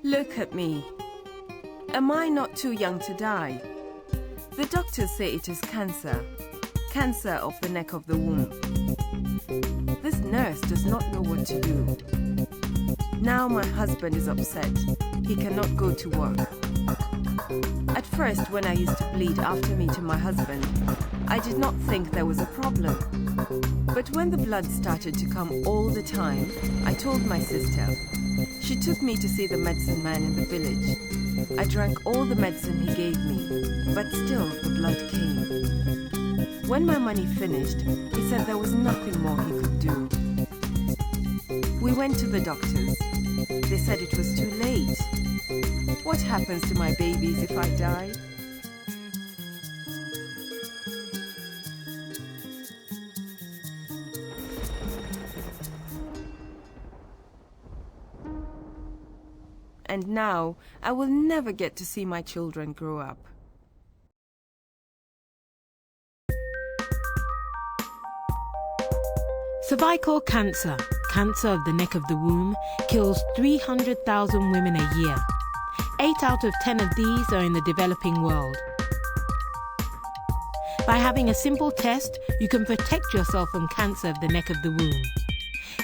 Look at me. Am I not too young to die? The doctors say it is cancer. Cancer of the neck of the womb. This nurse does not know what to do. Now my husband is upset. He cannot go to work. At first, when I used to bleed after meeting my husband, I did not think there was a problem. But when the blood started to come all the time, I told my sister. She took me to see the medicine man in the village. I drank all the medicine he gave me, but still the blood came. When my money finished, he said there was nothing more he could do. We went to the doctors. They said it was too late. What happens to my babies if I die? And now, I will never get to see my children grow up. Cervical cancer, cancer of the neck of the womb, kills 300,000 women a year. 8 out of 10 of these are in the developing world. By having a simple test, you can protect yourself from cancer of the neck of the womb.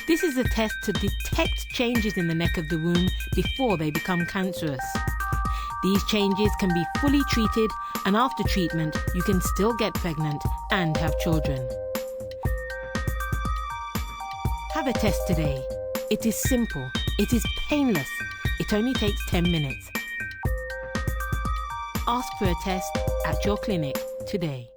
This is a test to detect changes in the neck of the womb before they become cancerous. These changes can be fully treated, and after treatment, you can still get pregnant and have children. Have a test today. It is simple. It is painless. It only takes 10 minutes. Ask for a test at your clinic today.